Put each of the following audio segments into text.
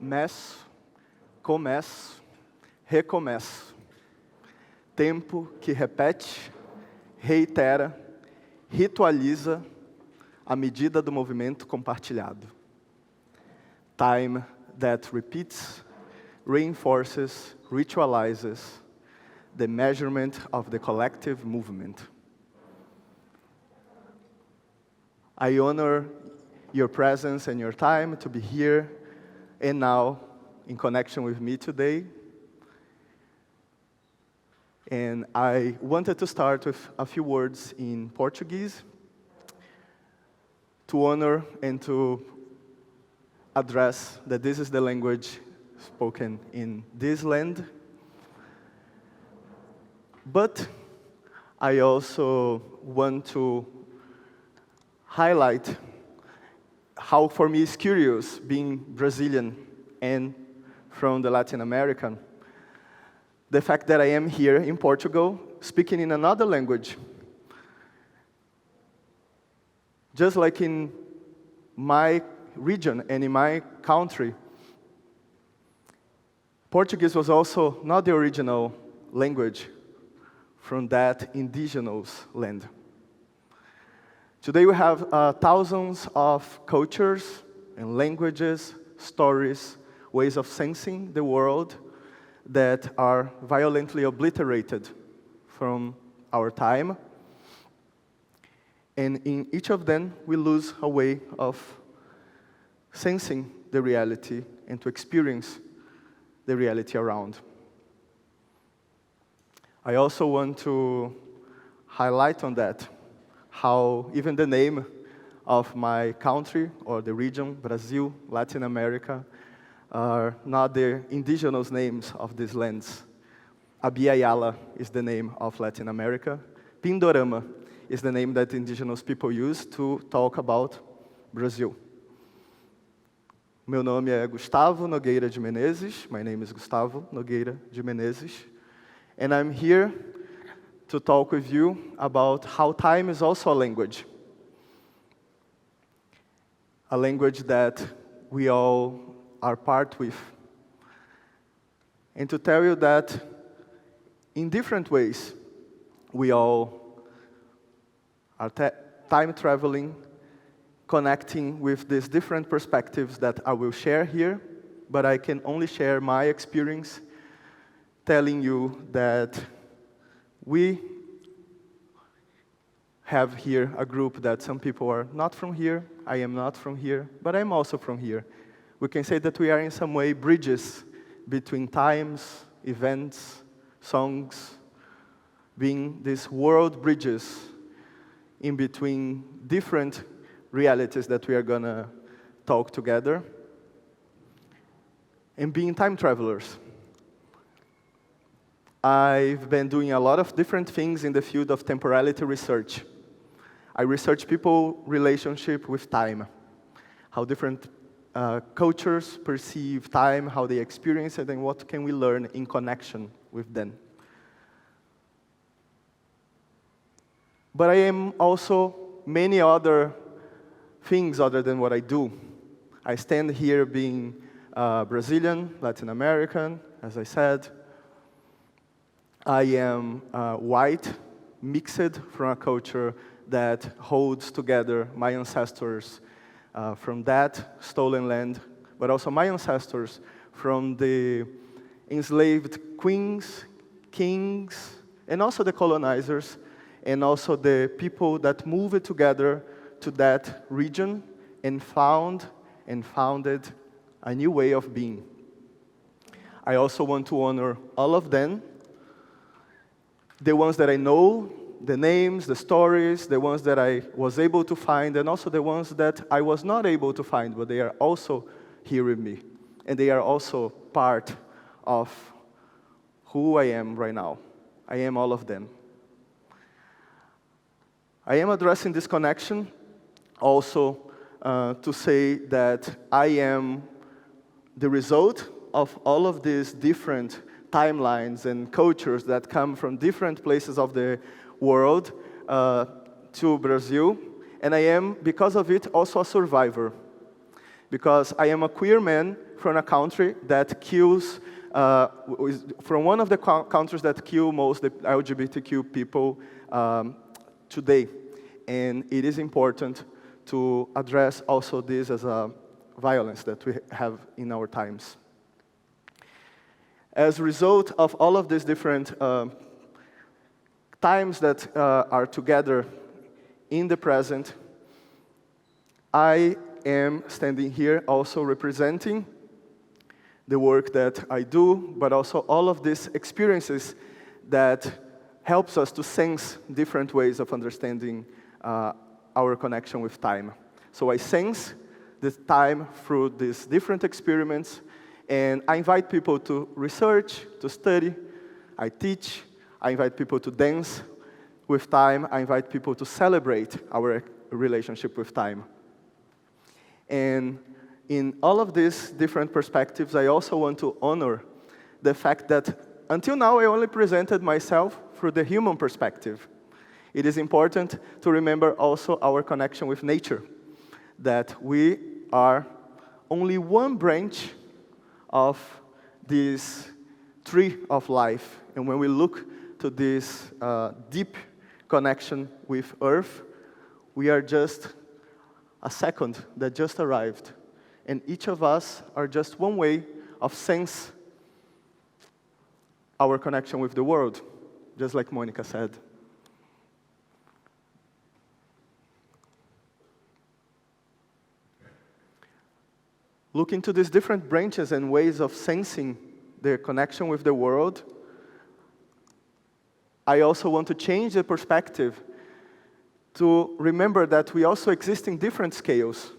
Meço, começo, recomeço. Tempo que repete, reitera, ritualiza a medida do movimento compartilhado. Time that repeats, reinforces, ritualizes the measurement of the collective movement. I honor your presence and your time to be here and now in connection with me today. And I wanted to start with a few words in Portuguese to honor and to address that this is the language spoken in this land. But I also want to highlight how for me it's curious being Brazilian and from the Latin American, the fact that I am here in Portugal speaking in another language. Just like in my region and in my country, Portuguese was also not the original language from that indigenous land. Today we have thousands of cultures and languages, stories, ways of sensing the world that are violently obliterated from our time. And in each of them, we lose a way of sensing the reality and to experience the reality around. I also want to highlight on that how even the name of my country or the region, Brazil, Latin America, are not the indigenous names of these lands. Abiyala is the name of Latin America. Pindorama is the name that indigenous people use to talk about Brazil. Meu nome é Gustavo Nogueira de Menezes. My name is Gustavo Nogueira de Menezes. And I'm here to talk with you about how time is also a language. A language that we all are part with. And to tell you that in different ways, we all are time traveling, connecting with these different perspectives that I will share here, but I can only share my experience telling you that we have here a group that some people are not from here, I am not from here, but I'm also from here. We can say that we are in some way bridges between times, events, songs, being these world bridges in between different realities that we are gonna talk together, and being time travelers. I've been doing a lot of different things in the field of temporality research. I research people's relationship with time, how different cultures perceive time, how they experience it, and what can we learn in connection with them. But I am also many other things other than what I do. I stand here being Brazilian, Latin American, as I said. I am white, mixed from a culture that holds together my ancestors from that stolen land, but also my ancestors from the enslaved queens, kings, and also the colonizers, and also the people that moved together to that region and founded a new way of being. I also want to honor all of them, the ones that I know, the names, the stories, the ones that I was able to find, and also the ones that I was not able to find, but they are also here with me. And they are also part of who I am right now. I am all of them. I am addressing this connection also to say that I am the result of all of these different timelines and cultures that come from different places of the world to Brazil. And I am, because of it, also a survivor. Because I am a queer man from a country that kills, from one of the countries that kill most the LGBTQ people today. And it is important to address also this as a violence that we have in our times. As a result of all of these different times that are together in the present, I am standing here also representing the work that I do, but also all of these experiences that helps us to sense different ways of understanding our connection with time. So I sense the time through these different experiments, and I invite people to research, to study, I teach, I invite people to dance with time, I invite people to celebrate our relationship with time. And in all of these different perspectives, I also want to honor the fact that until now I only presented myself through the human perspective. It is important to remember also our connection with nature, that we are only one branch of this tree of life. And when we look to this deep connection with Earth, we are just a second that just arrived. And each of us are just one way of sense our connection with the world, just like Monica said. Look into these different branches and ways of sensing the connection with the world. I also want to change the perspective to remember that we also exist in different scales.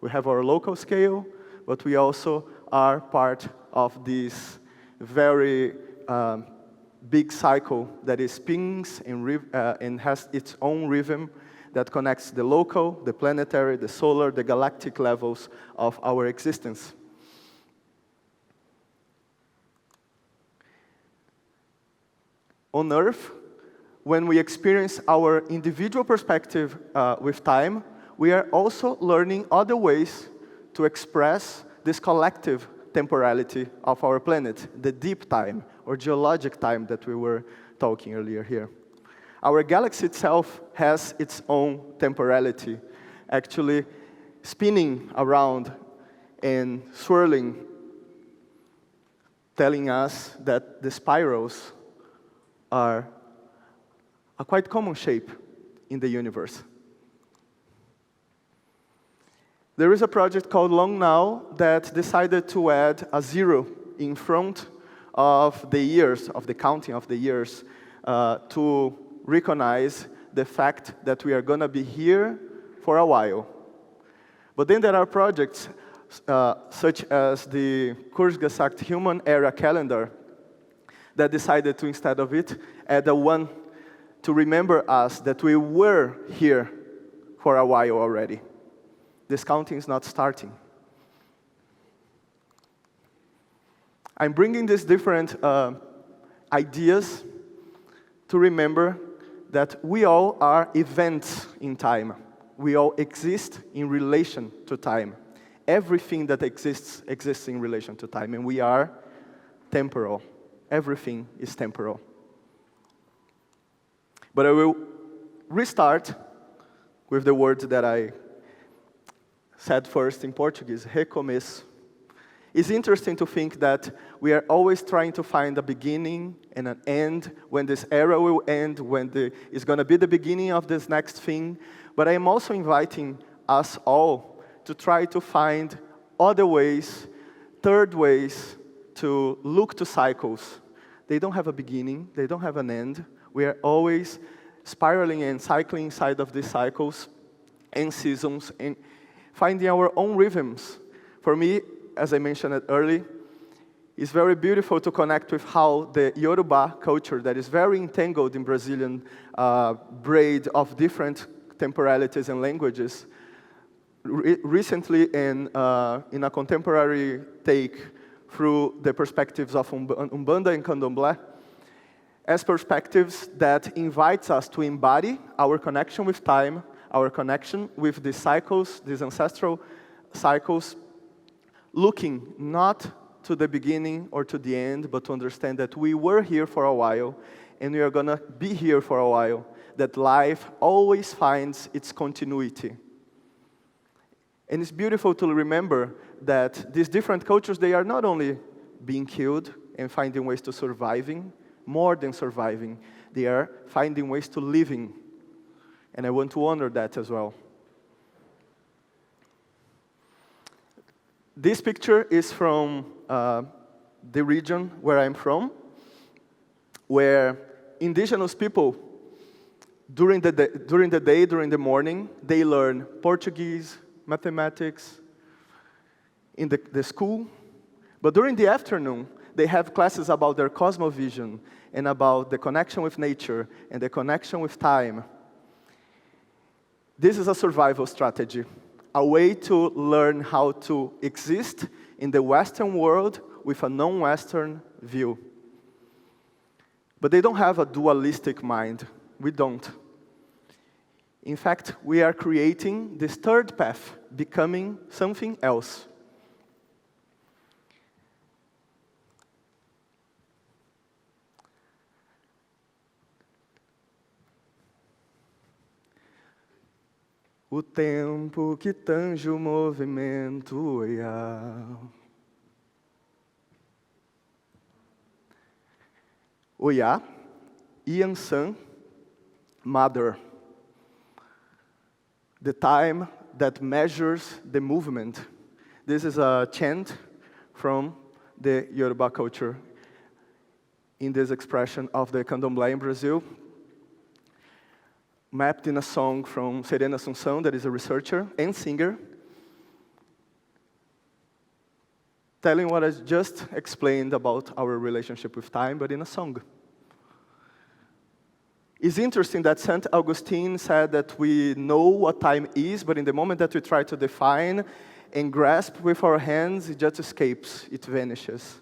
We have our local scale, but we also are part of this very big cycle that is spins and has its own rhythm that connects the local, the planetary, the solar, the galactic levels of our existence. On Earth, when we experience our individual perspective with time, we are also learning other ways to express this collective temporality of our planet, the deep time, or geologic time that we were talking earlier here. Our galaxy itself has its own temporality, actually spinning around and swirling, telling us that the spirals are a quite common shape in the universe. There is a project called Long Now that decided to add a zero in front of the years, of the counting of the years, to recognize the fact that we are going to be here for a while. But then there are projects such as the Kurzgesagt Human Era Calendar that decided to, instead of it, add a 1 to remember us that we were here for a while already. This counting is not starting. I'm bringing these different ideas to remember that we all are events in time. We all exist in relation to time. Everything that exists in relation to time, and we are temporal. Everything is temporal. But I will restart with the word that I said first in Portuguese, recomeço. It's interesting to think that we are always trying to find a beginning and an end, when this era will end, when it's going to be the beginning of this next thing. But I am also inviting us all to try to find other ways, third ways, to look to cycles. They don't have a beginning, they don't have an end. We are always spiraling and cycling inside of these cycles and seasons and finding our own rhythms. For me, as I mentioned earlier, it's very beautiful to connect with how the Yoruba culture that is very entangled in Brazilian braid of different temporalities and languages, recently in a contemporary take through the perspectives of Umbanda and Candomblé as perspectives that invites us to embody our connection with time, our connection with the cycles, these ancestral cycles, looking not to the beginning or to the end, but to understand that we were here for a while, and we are going to be here for a while, that life always finds its continuity. And it's beautiful to remember that these different cultures, they are not only being killed and finding ways to surviving, more than surviving, they are finding ways to living. And I want to honor that as well. This picture is from the region where I'm from, where indigenous people, during the morning, they learn Portuguese, mathematics, in the school. But during the afternoon, they have classes about their cosmovision and about the connection with nature and the connection with time. This is a survival strategy, a way to learn how to exist in the Western world with a non-Western view. But they don't have a dualistic mind. We don't. In fact, we are creating this third path, becoming something else. O tempo que tange o movimento, Oiá. Oiá, Yansan, mother. The time that measures the movement. This is a chant from the Yoruba culture in this expression of the candomblé in Brazil, mapped in a song from Serena Assunção, that is a researcher and singer, telling what I just explained about our relationship with time, but in a song. It's interesting that St. Augustine said that we know what time is, but in the moment that we try to define and grasp with our hands, it just escapes, it vanishes.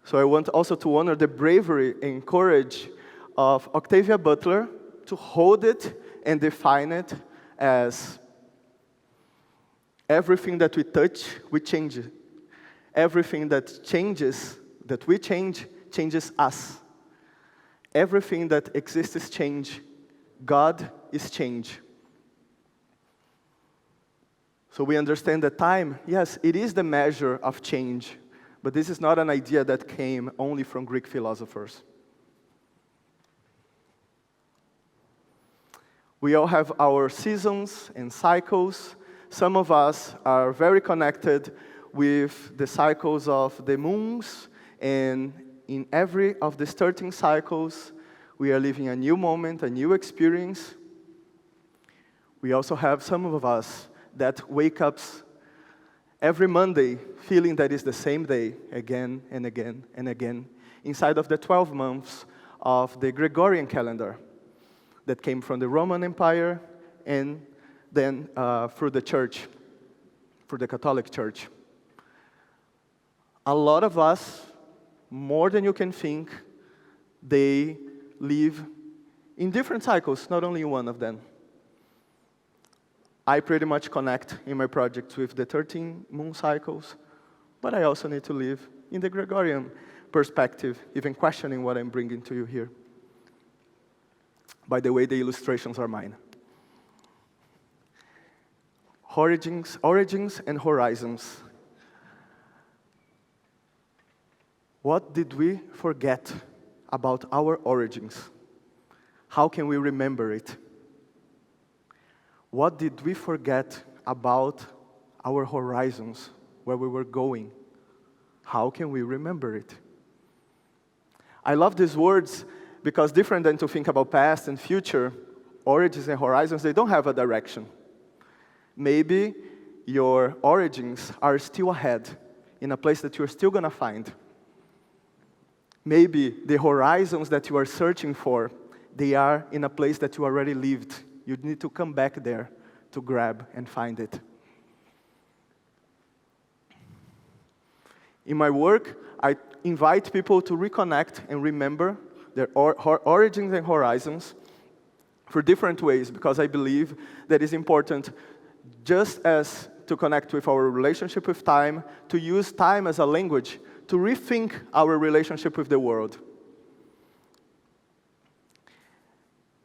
So I want also to honor the bravery and courage of Octavia Butler to hold it and define it as everything that we touch, we change it. Everything that changes, that we change, changes us. Everything that exists is change. God is change. So we understand that time, yes, it is the measure of change, but this is not an idea that came only from Greek philosophers. We all have our seasons and cycles. Some of us are very connected with the cycles of the moons, and in every of these 13 cycles, we are living a new moment, a new experience. We also have some of us that wake up every Monday feeling that it's the same day again and again and again, inside of the 12 months of the Gregorian calendar that came from the Roman Empire and then through the church, through the Catholic Church. A lot of us, more than you can think, they live in different cycles, not only one of them. I pretty much connect in my projects with the 13 moon cycles, but I also need to live in the Gregorian perspective, even questioning what I'm bringing to you here. By the way, the illustrations are mine. Origins and horizons. What did we forget about our origins? How can we remember it? What did we forget about our horizons, where we were going? How can we remember it? I love these words because different than to think about past and future, origins and horizons, they don't have a direction. Maybe your origins are still ahead, in a place that you're still going to find. Maybe the horizons that you are searching for, they are in a place that you already lived. You need to come back there to grab and find it. In my work, I invite people to reconnect and remember their origins and horizons for different ways, because I believe that it's important, just as to connect with our relationship with time, to use time as a language to rethink our relationship with the world.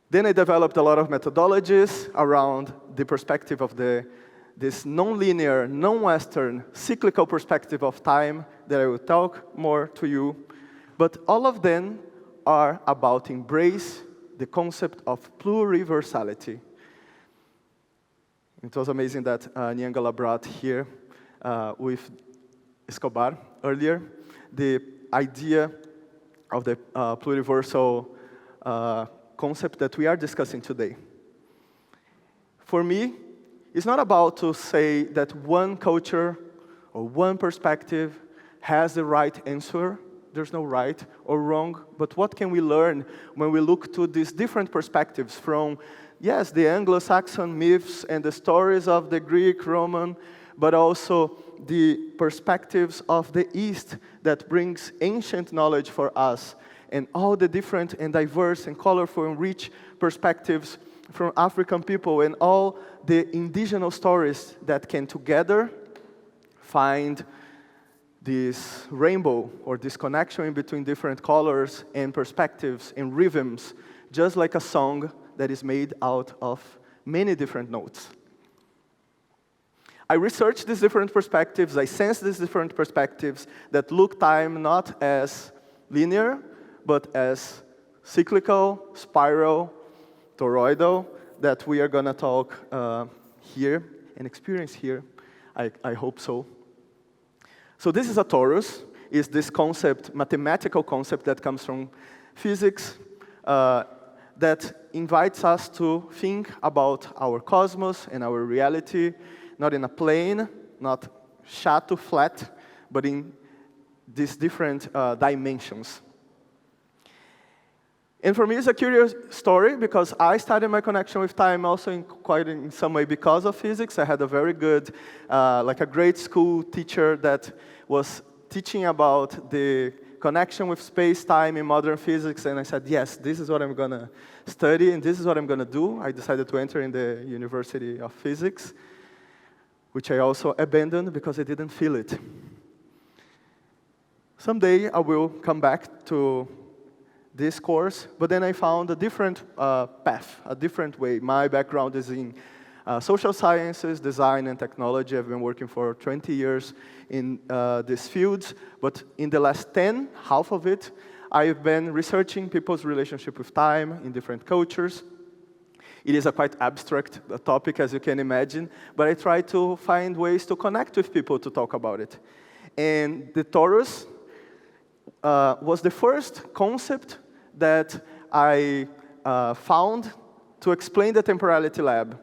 Then I developed a lot of methodologies around the perspective of this non-linear, non-Western, cyclical perspective of time that I will talk more to you. But all of them are about embrace the concept of pluriversality. It was amazing that Nyangala brought here with Escobar earlier the idea of the pluriversal concept that we are discussing today. For me, it's not about to say that one culture or one perspective has the right answer. There's no right or wrong, but what can we learn when we look to these different perspectives from, yes, the Anglo-Saxon myths and the stories of the Greek, Roman, but also the perspectives of the East that brings ancient knowledge for us, and all the different and diverse and colorful and rich perspectives from African people, and all the indigenous stories that can together find this rainbow or this connection in between different colors and perspectives and rhythms, just like a song that is made out of many different notes. I researched these different perspectives, I sensed these different perspectives that look time not as linear, but as cyclical, spiral, toroidal, that we are going to talk here and experience here. I hope so. So this is a torus, is this concept, mathematical concept that comes from physics, that invites us to think about our cosmos and our reality, not in a plane, not chateau flat, but in these different dimensions. And for me, it's a curious story, because I started my connection with time also in some way because of physics. I had a very good, like a grade school teacher that was teaching about the connection with space-time in modern physics, and I said, yes, this is what I'm going to study, and this is what I'm going to do. I decided to enter in the University of Physics, which I also abandoned because I didn't feel it. Someday, I will come back to this course, but then I found a different path, a different way. My background is in social sciences, design, and technology. I've been working for 20 years in these fields, but in the last 10, half of it, I've been researching people's relationship with time in different cultures. It is a quite abstract topic, as you can imagine, but I try to find ways to connect with people to talk about it. And the torus was the first concept that I found to explain the temporality lab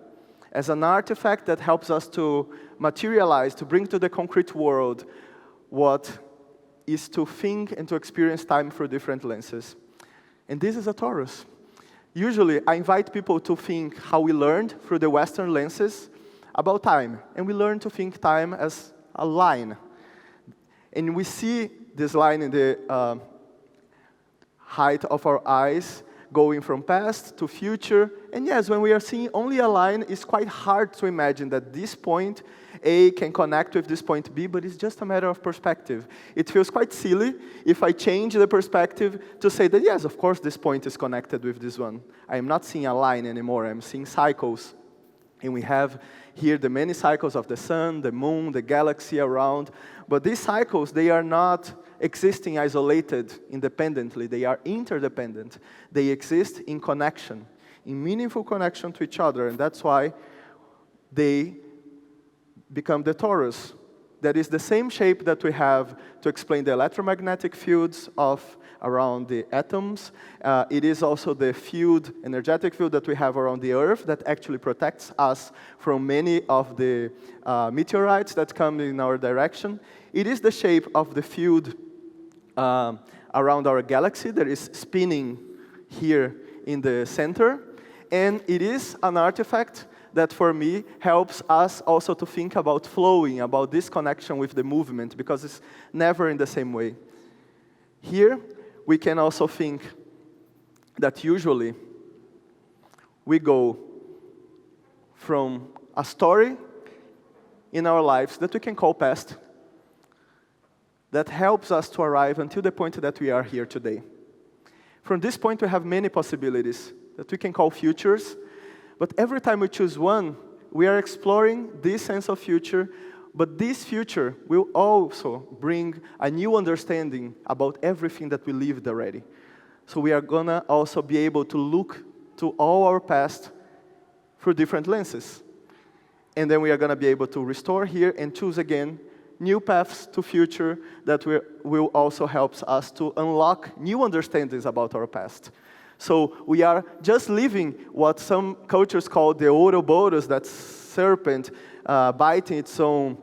as an artifact that helps us to materialize, to bring to the concrete world what is to think and to experience time through different lenses. And this is a torus. Usually, I invite people to think how we learned through the Western lenses about time. And we learn to think time as a line. And we see this line in the height of our eyes, going from past to future. And yes, when we are seeing only a line, it's quite hard to imagine that this point A can connect with this point B, but it's just a matter of perspective. It feels quite silly if I change the perspective to say that, yes, of course, this point is connected with this one. I am not seeing a line anymore, I'm seeing cycles. And we have here the many cycles of the sun, the moon, the galaxy around. But these cycles, they are not existing isolated independently. They are interdependent. They exist in connection, in meaningful connection to each other. And that's why they become the torus. That is the same shape that we have to explain the electromagnetic fields of around the atoms. It is also the field, energetic field that we have around the Earth that actually protects us from many of the meteorites that come in our direction. It is the shape of the field around our galaxy that is spinning here in the center. And it is an artifact that for me helps us also to think about flowing, about this connection with the movement, because it's never in the same way. Here, we can also think that usually we go from a story in our lives that we can call past, that helps us to arrive until the point that we are here today. From this point, we have many possibilities that we can call futures, but every time we choose one, we are exploring this sense of future, but this future will also bring a new understanding about everything that we lived already. So we are gonna also be able to look to all our past through different lenses. And then we are gonna be able to restore here and choose again new paths to future that will also help us to unlock new understandings about our past. So we are just living what some cultures call the Ouroboros, that serpent biting its own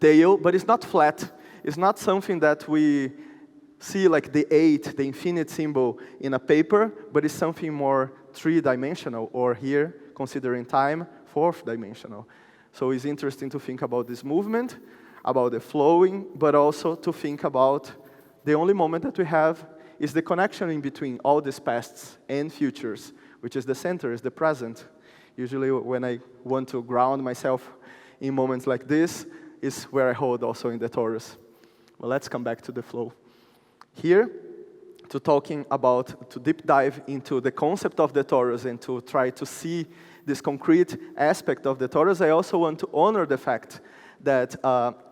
tail, but it's not flat. It's not something that we see like the 8, the infinite symbol in a paper, but it's something more three-dimensional, or here, considering time, fourth-dimensional. So it's interesting to think about this movement, about the flowing, but also to think about the only moment that we have is the connection in between all these pasts and futures, which is the center, is the present. Usually when I want to ground myself in moments like this, is where I hold also in the torus. Well, let's come back to the flow. Here, to deep dive into the concept of the torus and to try to see this concrete aspect of the torus, I also want to honor the fact that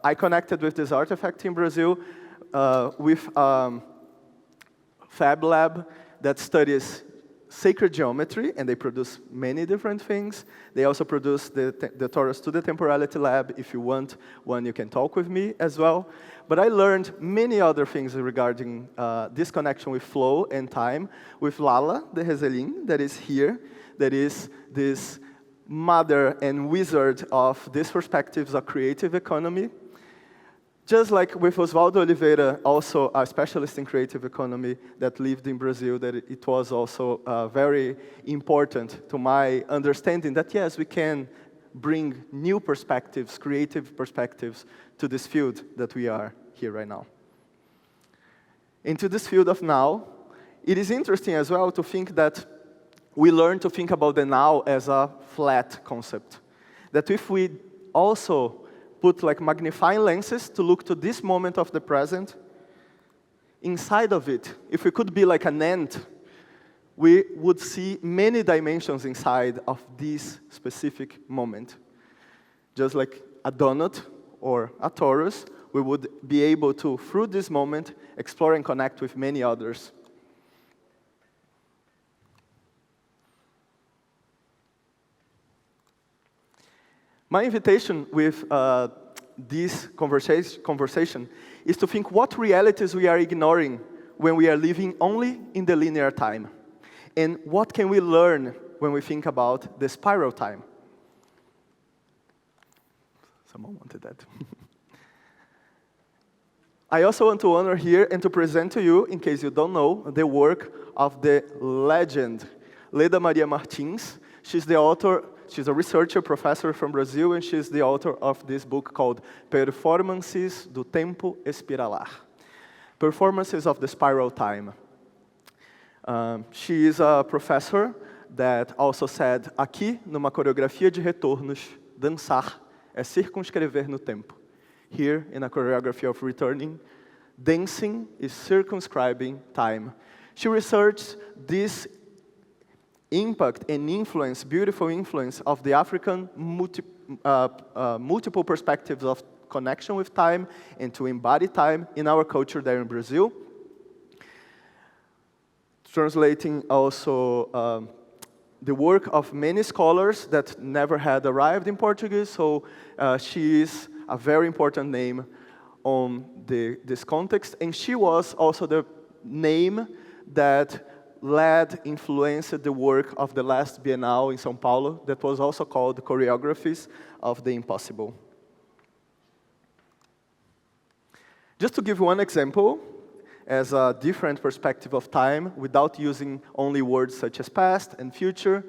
I connected with this artifact in Brazil with Fab Lab that studies sacred geometry, and they produce many different things. They also produce the torus to the Temporality Lab. If you want one, you can talk with me as well. But I learned many other things regarding this connection with flow and time with Lala de Rezelin, that is here, that is this mother and wizard of these perspectives of creative economy. Just like with Oswaldo Oliveira, also a specialist in creative economy that lived in Brazil, that it was also very important to my understanding that yes, we can bring new perspectives, creative perspectives to this field that we are here right now. Into this field of now, it is interesting as well to think that we learn to think about the now as a flat concept. That if we also put like magnifying lenses to look to this moment of the present, inside of it, if we could be like an ant, we would see many dimensions inside of this specific moment. Just like a donut or a torus, we would be able to, through this moment, explore and connect with many others. My invitation with this conversation is to think what realities we are ignoring when we are living only in the linear time, and what can we learn when we think about the spiral time. Someone wanted that. I also want to honor here and to present to you, in case you don't know, the work of the legend, Leda Maria Martins. She's the author. She's a researcher, professor from Brazil, and she's the author of this book called Performances do Tempo Espiralar, Performances of the Spiral Time. She is a professor that also said, aqui, numa coreografia de retornos, dançar é circunscrever no tempo. Here, in a choreography of returning, dancing is circumscribing time. She researched this impact and influence, beautiful influence of the African multiple perspectives of connection with time and to embody time in our culture there in Brazil. Translating also the work of many scholars that never had arrived in Portuguese, so she is a very important name on this context, and she was also the name that influenced the work of the last Bienal in São Paulo that was also called Choreographies of the Impossible. Just to give one example, as a different perspective of time, without using only words such as past and future,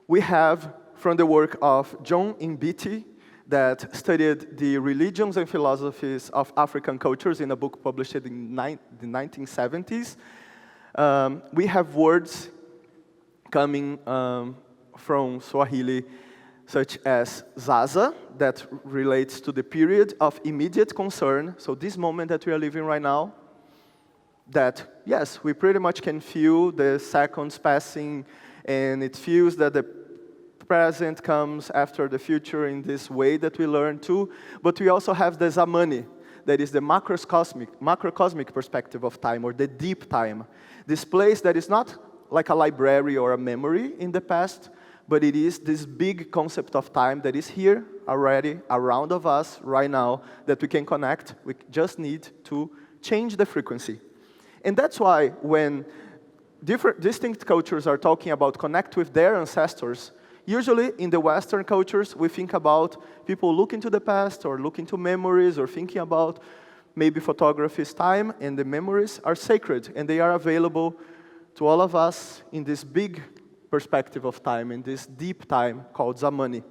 we have from the work of John Mbiti, that studied the religions and philosophies of African cultures in a book published in the 1970s. We have words coming from Swahili, such as Zaza, that relates to the period of immediate concern, so this moment that we are living right now, that, yes, we pretty much can feel the seconds passing, and it feels that the present comes after the future in this way that we learn too, but we also have the Zamani, that is the macrocosmic perspective of time, or the deep time. This place that is not like a library or a memory in the past, but it is this big concept of time that is here already around of us right now that we can connect. We just need to change the frequency. And that's why when distinct cultures are talking about connect with their ancestors, usually in the Western cultures, we think about people looking to the past or looking to memories or thinking about maybe photography's time, and the memories are sacred and they are available to all of us in this big perspective of time, in this deep time called Zamani.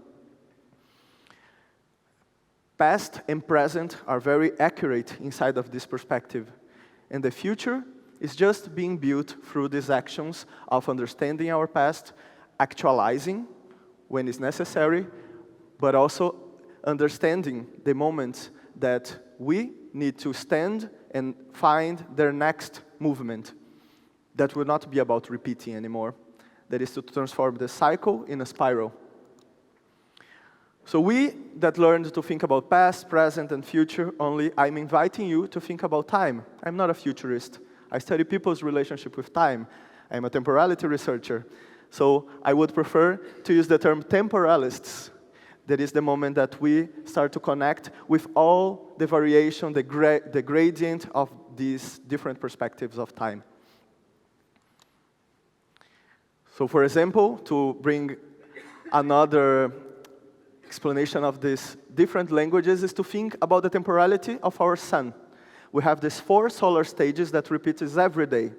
Past and present are very accurate inside of this perspective. And the future is just being built through these actions of understanding our past, actualizing when it's necessary, but also understanding the moments that we need to stand and find their next movement that will not be about repeating anymore. That is to transform the cycle in a spiral. So we that learned to think about past, present, and future only, I'm inviting you to think about time. I'm not a futurist. I study people's relationship with time. I'm a temporality researcher. So I would prefer to use the term temporalists. That is the moment that we start to connect with all the variation, the gradient of these different perspectives of time. So for example, to bring another explanation of these different languages is to think about the temporality of our sun. We have these 4 solar stages that repeat every day.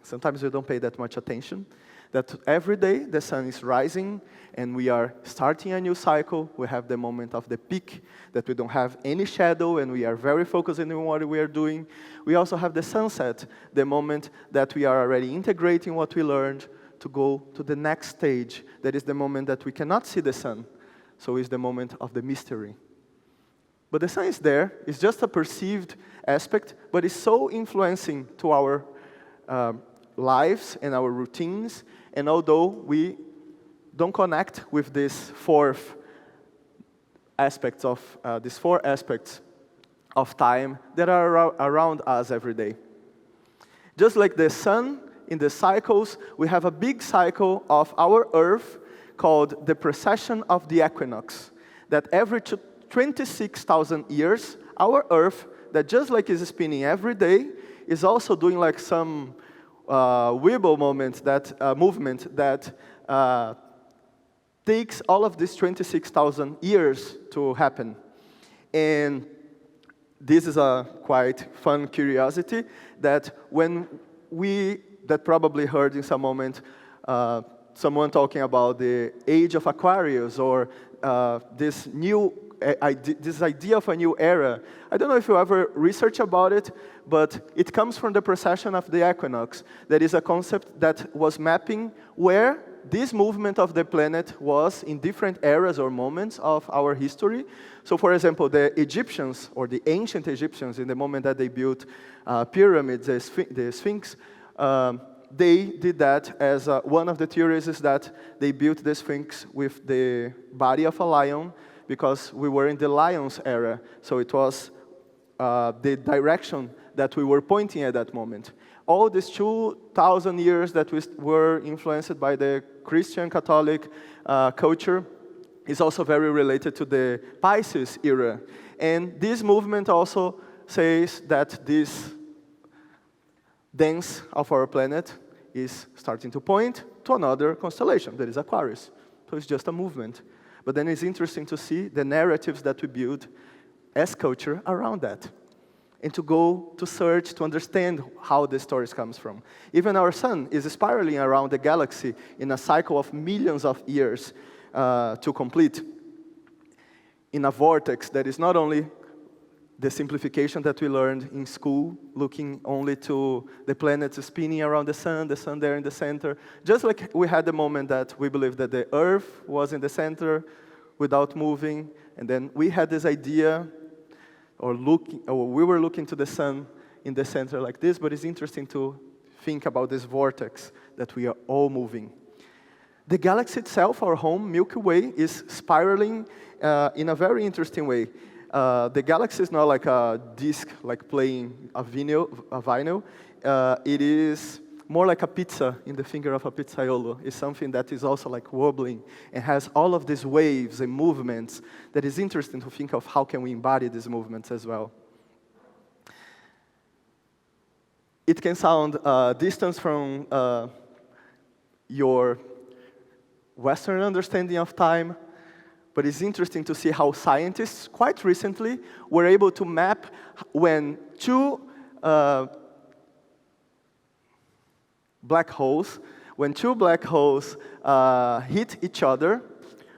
Sometimes we don't pay that much attention. That every day the sun is rising and we are starting a new cycle. We have the moment of the peak, that we don't have any shadow and we are very focused on what we are doing. We also have the sunset, the moment that we are already integrating what we learned to go to the next stage. That is the moment that we cannot see the sun. So it's the moment of the mystery. But the sun is there. It's just a perceived aspect, but it's so influencing to our lives and our routines. And although we don't connect with these 4 aspects of time that are around us every day. Just like the sun in the cycles, we have a big cycle of our Earth called the precession of the equinox, that every 26,000 years, our Earth, that just like is spinning every day, is also doing like some wibble movement that takes all of these 26,000 years to happen. And this is a quite fun curiosity that that probably heard in some moment someone talking about the age of Aquarius or this idea of a new era. I don't know if you ever research about it, but it comes from the precession of the equinox. That is a concept that was mapping where this movement of the planet was in different eras or moments of our history. So for example, the Egyptians, or the ancient Egyptians, in the moment that they built pyramids, the Sphinx, they did that as one of the theories is that they built the Sphinx with the body of a lion because we were in the lion's era. So it was the direction that we were pointing at that moment. All these 2,000 years that we were influenced by the Christian Catholic culture is also very related to the Pisces era. And this movement also says that this dance of our planet is starting to point to another constellation, that is Aquarius. So it's just a movement. But then it's interesting to see the narratives that we build as culture around that. And to go to search, to understand how the stories comes from. Even our sun is spiraling around the galaxy in a cycle of millions of years. to complete in a vortex that is not only the simplification that we learned in school, looking only to the planets spinning around the sun there in the center. Just like we had the moment that we believed that the Earth was in the center without moving, and then we had this idea, or we were looking to the sun in the center like this, but it's interesting to think about this vortex that we are all moving. The galaxy itself, our home, Milky Way, is spiraling in a very interesting way. The galaxy is not like a disc, like playing a vinyl. It is more like a pizza in the finger of a pizzaiolo. It's something that is also like wobbling and has all of these waves and movements that is interesting to think of how can we embody these movements as well. It can sound distant from your Western understanding of time, but it's interesting to see how scientists, quite recently, were able to map when two black holes hit each other,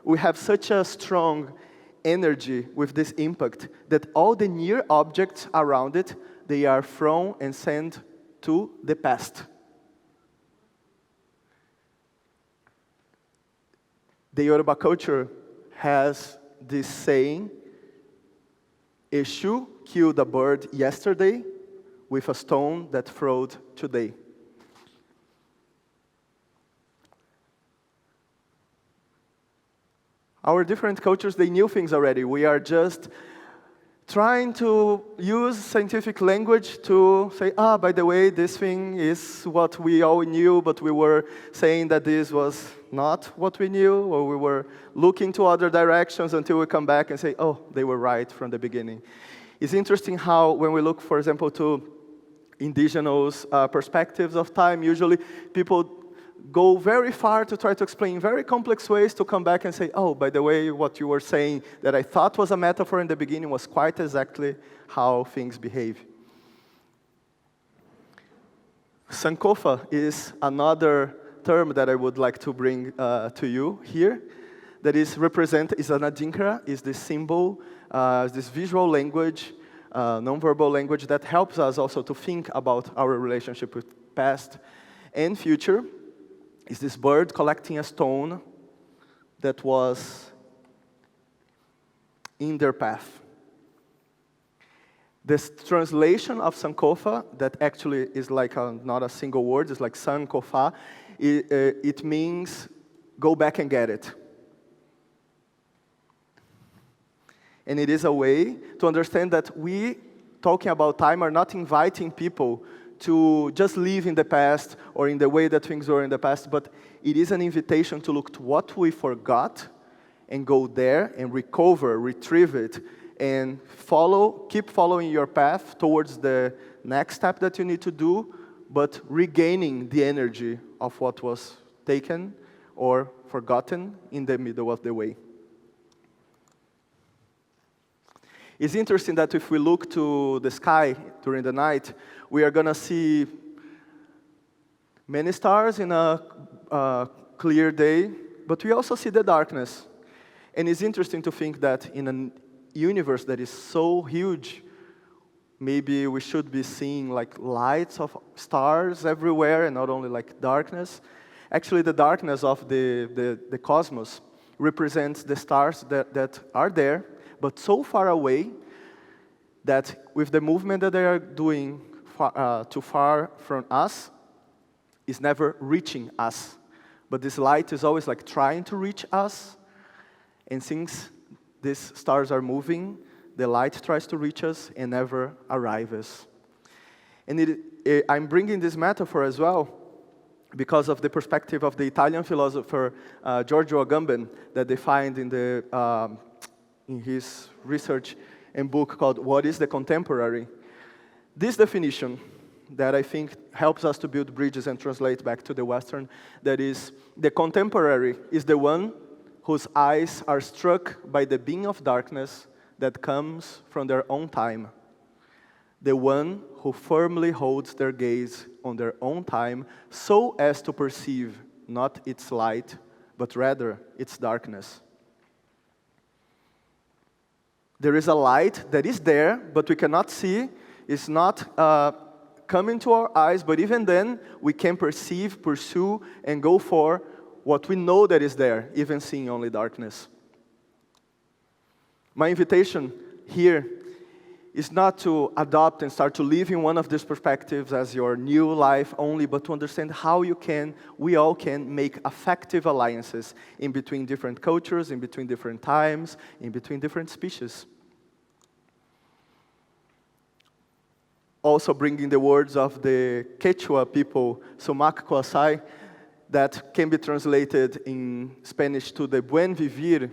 we have such a strong energy with this impact that all the near objects around it, they are thrown and sent to the past. The Yoruba culture has this saying, Eshu killed a bird yesterday with a stone that throwed today. Our different cultures, they knew things already. We are just trying to use scientific language to say, by the way, this thing is what we all knew, but we were saying that this was not what we knew, or we were looking to other directions until we come back and say, oh, they were right from the beginning. It's interesting how when we look, for example, to indigenous perspectives of time, usually people go very far to try to explain very complex ways to come back and say, oh, by the way, what you were saying that I thought was a metaphor in the beginning was quite exactly how things behave. Sankofa is another term that I would like to bring to you here. That is an adinkra, is this symbol, this visual language, non-verbal language that helps us also to think about our relationship with past and future. Is this bird collecting a stone that was in their path. This translation of Sankofa, that actually is like not a single word, it's like Sankofa, it means go back and get it. And it is a way to understand that we, talking about time, are not inviting people to just live in the past or in the way that things were in the past, but it is an invitation to look to what we forgot and go there and recover, retrieve it, and keep following your path towards the next step that you need to do, but regaining the energy of what was taken or forgotten in the middle of the way. It's interesting that if we look to the sky during the night, we are going to see many stars in a clear day, but we also see the darkness. And it's interesting to think that in a universe that is so huge, maybe we should be seeing like lights of stars everywhere and not only like darkness. Actually, the darkness of the cosmos represents the stars that are there, but so far away that with the movement that they are doing too far from us, is never reaching us. But this light is always like trying to reach us, and since these stars are moving, the light tries to reach us and never arrives. And I'm bringing this metaphor as well because of the perspective of the Italian philosopher Giorgio Agamben that they find in his research and book called What is the Contemporary? This definition that I think helps us to build bridges and translate back to the Western, that is, the contemporary is the one whose eyes are struck by the beam of darkness that comes from their own time. The one who firmly holds their gaze on their own time so as to perceive not its light, but rather it's darkness. There is a light that is there, but we cannot see. It's not coming to our eyes, but even then, we can perceive, pursue, and go for what we know that is there, even seeing only darkness. My invitation here is not to adopt and start to live in one of these perspectives as your new life only, but to understand how we all can make effective alliances in between different cultures, in between different times, in between different species. Also bringing the words of the Quechua people, Sumac Coasai, that can be translated in Spanish to the buen vivir,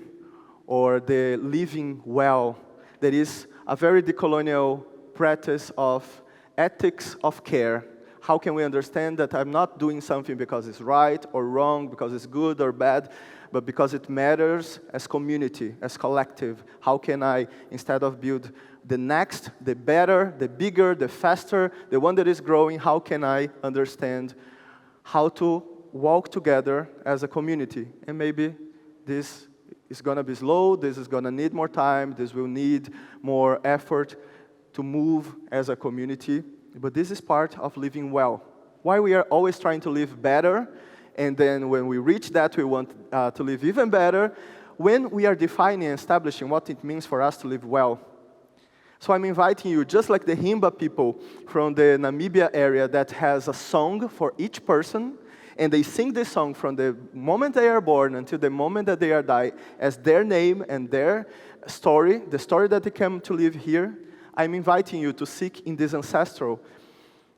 or the living well. That is a very decolonial practice of ethics of care. How can we understand that I'm not doing something because it's right or wrong, because it's good or bad, but because it matters as community, as collective? How can I, instead of build the next, the better, the bigger, the faster, the one that is growing, how can I understand how to walk together as a community? And maybe this is going to be slow, this is going to need more time, this will need more effort to move as a community, but this is part of living well. Why we are always trying to live better, and then when we reach that, we want to live even better, when we are defining and establishing what it means for us to live well. So I'm inviting you, just like the Himba people from the Namibia area that has a song for each person, and they sing this song from the moment they are born until the moment that they are die as their name and their story, the story that they come to live here. I'm inviting you to seek in this ancestral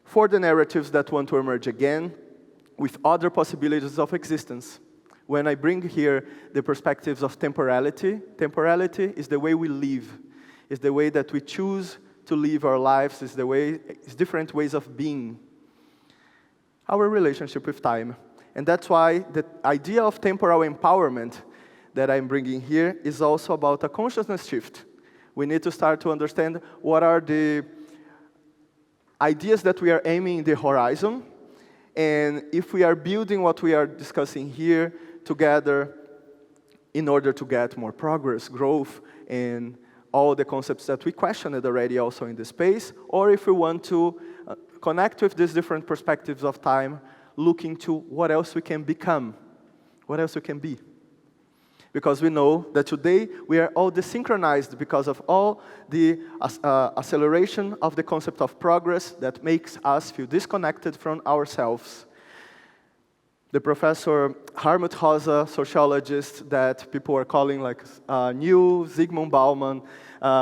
for the narratives that want to emerge again with other possibilities of existence. When I bring here the perspectives of temporality, temporality is the way we live, is the way that we choose to live our lives, is different ways of being. Our relationship with time. And that's why the idea of temporal empowerment that I'm bringing here is also about a consciousness shift. We need to start to understand what are the ideas that we are aiming in the horizon, and if we are building what we are discussing here together in order to get more progress, growth, and all the concepts that we questioned already also in the space, or if we want to connect with these different perspectives of time, looking to what else we can become, what else we can be. Because we know that today we are all desynchronized because of all the acceleration of the concept of progress that makes us feel disconnected from ourselves. The professor Hartmut Rosa, sociologist that people are calling like new Zygmunt Bauman,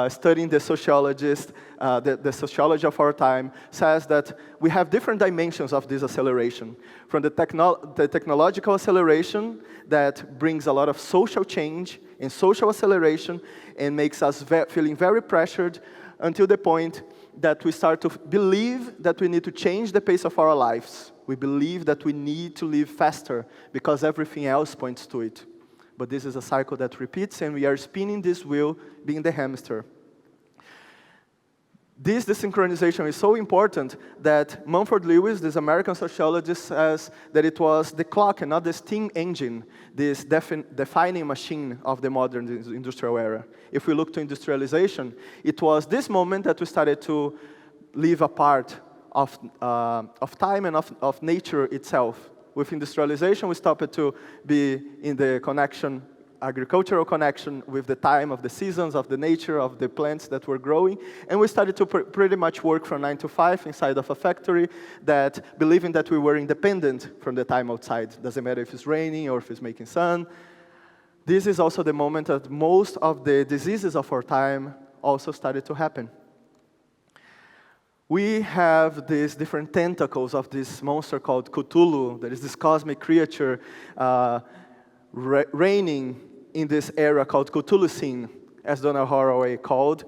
studying the sociologist, the sociology of our time, says that we have different dimensions of this acceleration. From the technological acceleration that brings a lot of social change and social acceleration and makes us feeling very pressured until the point that we start to believe that we need to change the pace of our lives. We believe that we need to live faster because everything else points to it. But this is a cycle that repeats, and we are spinning this wheel, being the hamster. This desynchronization is so important that Mumford Lewis, this American sociologist, says that it was the clock and not the steam engine, this defining machine of the modern industrial era. If we look to industrialization, it was this moment that we started to live apart of time and of nature itself. With industrialization, we stopped to be in the connection, agricultural connection with the time of the seasons, of the nature, of the plants that were growing, and we started to pretty much work from 9 to 5 inside of a factory, that believing that we were independent from the time outside. Doesn't matter if it's raining or if it's making sun. This is also the moment that most of the diseases of our time also started to happen. We have these different tentacles of this monster called Cthulhu. There is this cosmic creature reigning in this era called Cthulhucene, as Donald Haraway called,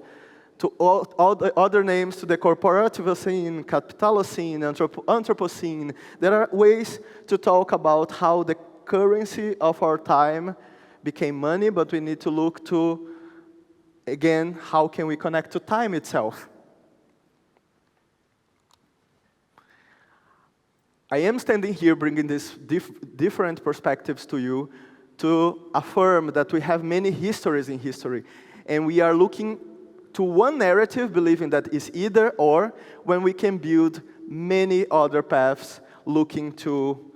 to all the other names, to the corporativocene, capitalocene, anthropocene. There are ways to talk about how the currency of our time became money, but we need to look to, again, how can we connect to time itself? I am standing here bringing these different perspectives to you to affirm that we have many histories in history, and we are looking to one narrative, believing that is either or, when we can build many other paths looking to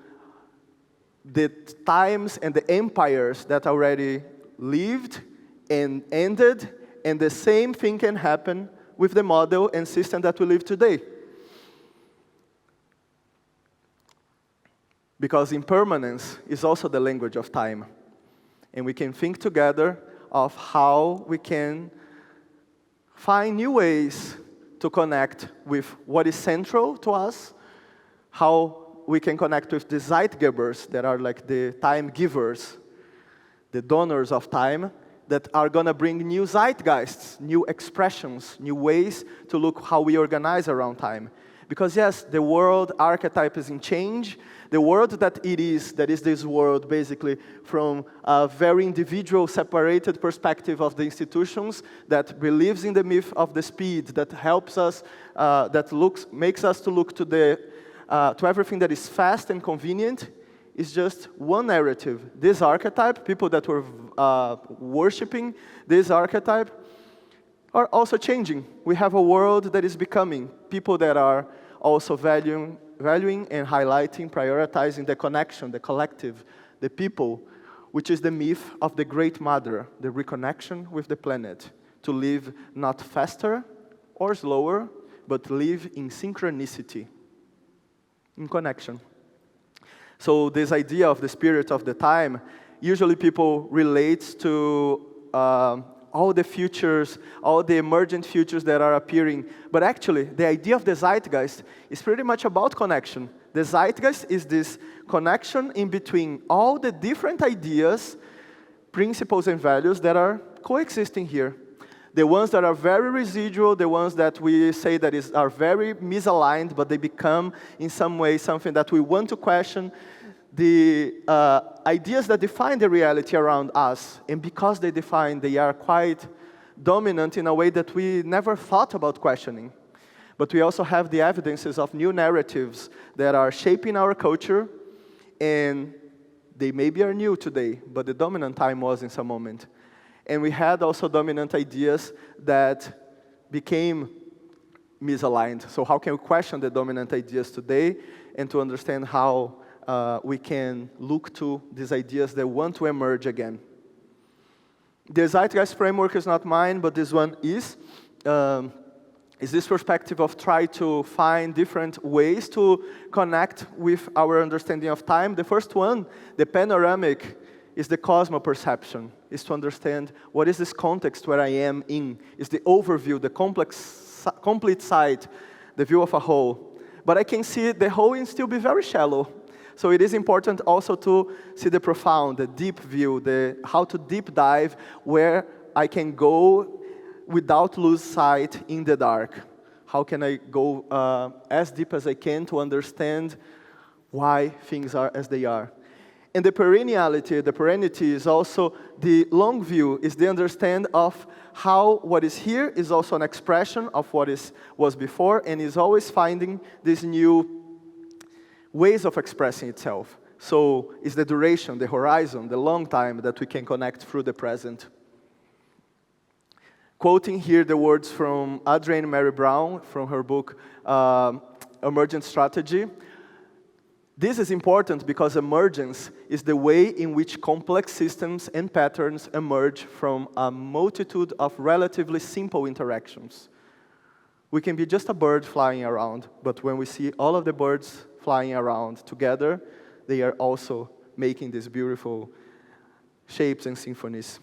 the times and the empires that already lived and ended, and the same thing can happen with the model and system that we live today. Because impermanence is also the language of time. And we can think together of how we can find new ways to connect with what is central to us, how we can connect with the Zeitgebers, that are like the time givers, the donors of time, that are going to bring new zeitgeists, new expressions, new ways to look how we organize around time. Because yes, the world archetype is in change. The world that is this world basically from a very individual, separated perspective of the institutions that believes in the myth of the speed, that helps us, makes us to look to everything that is fast and convenient, is just one narrative. This archetype, people that were worshiping this archetype, are also changing. We have a world that is becoming. People that are also valuing and highlighting, prioritizing the connection, the collective, the people, which is the myth of the Great Mother, the reconnection with the planet, to live not faster or slower, but live in synchronicity, in connection. So this idea of the spirit of the time, usually people relate to all the futures, all the emergent futures that are appearing. But actually, the idea of the zeitgeist is pretty much about connection. The zeitgeist is this connection in between all the different ideas, principles, and values that are coexisting here. The ones that are very residual, the ones that we say that are very misaligned, but they become in some way something that we want to question. The ideas that define the reality around us, and because they are quite dominant in a way that we never thought about questioning. But we also have the evidences of new narratives that are shaping our culture, and they maybe are new today, but the dominant time was in some moment. And we had also dominant ideas that became misaligned. So how can we question the dominant ideas today, and to understand how we can look to these ideas that want to emerge again. The Zeitgeist framework is not mine, but this one is this perspective of try to find different ways to connect with our understanding of time. The first one, the panoramic, is the cosmo-perception, is to understand what is this context where I am in, is the overview, the complete sight, the view of a whole. But I can see the whole and still be very shallow. So it is important also to see the profound, the deep view, how to deep dive where I can go without lose sight in the dark. How can I go as deep as I can to understand why things are as they are. And the perenniality is also the long view, is the understand of how what is here is also an expression of what was before, and is always finding these new ways of expressing itself. So it's the duration, the horizon, the long time that we can connect through the present. Quoting here the words from Adrienne Mary Brown from her book, Emergent Strategy. This is important because emergence is the way in which complex systems and patterns emerge from a multitude of relatively simple interactions. We can be just a bird flying around, but when we see all of the birds flying around together, they are also making these beautiful shapes and symphonies.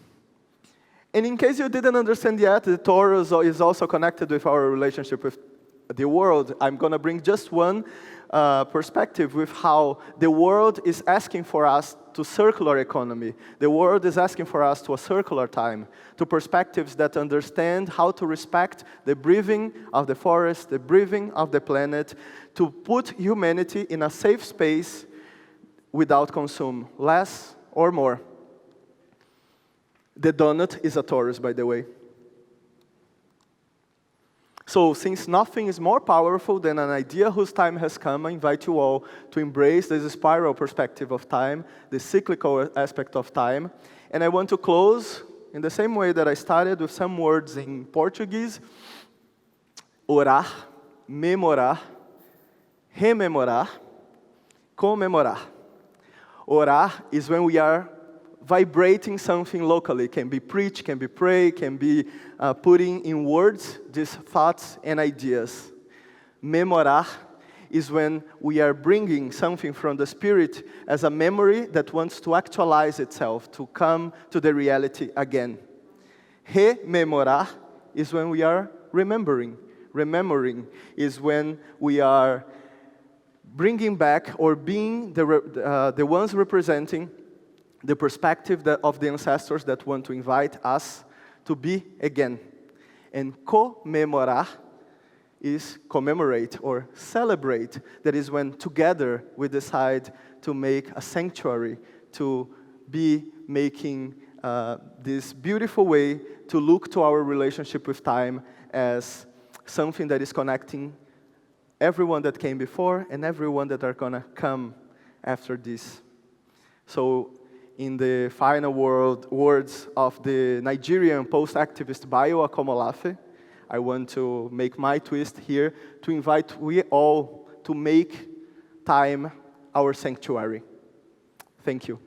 And in case you didn't understand yet, the torus is also connected with our relationship with the world. I'm going to bring just one perspective with how the world is asking for us to circular economy. The world is asking for us to a circular time, to perspectives that understand how to respect the breathing of the forest, the breathing of the planet, to put humanity in a safe space without consume, less or more. The donut is a torus, by the way. So since nothing is more powerful than an idea whose time has come, I invite you all to embrace this spiral perspective of time, the cyclical aspect of time. And I want to close in the same way that I started, with some words in Portuguese. Orar, memorar, rememorar, comemorar. Orar is when we are vibrating something locally. Can be preach, can be pray, can be putting in words these thoughts and ideas. Memorar is when we are bringing something from the spirit as a memory that wants to actualize itself, to come to the reality again. Rememorar is when we are remembering. Remembering is when we are bringing back or being the ones representing the perspective of the ancestors that want to invite us to be again. And comemorar is commemorate or celebrate. That is when together we decide to make a sanctuary, to be making this beautiful way to look to our relationship with time as something that is connecting everyone that came before and everyone that are gonna come after this. So in the final words of the Nigerian post-activist Bayo Akomolafe, I want to make my twist here to invite we all to make time our sanctuary. Thank you.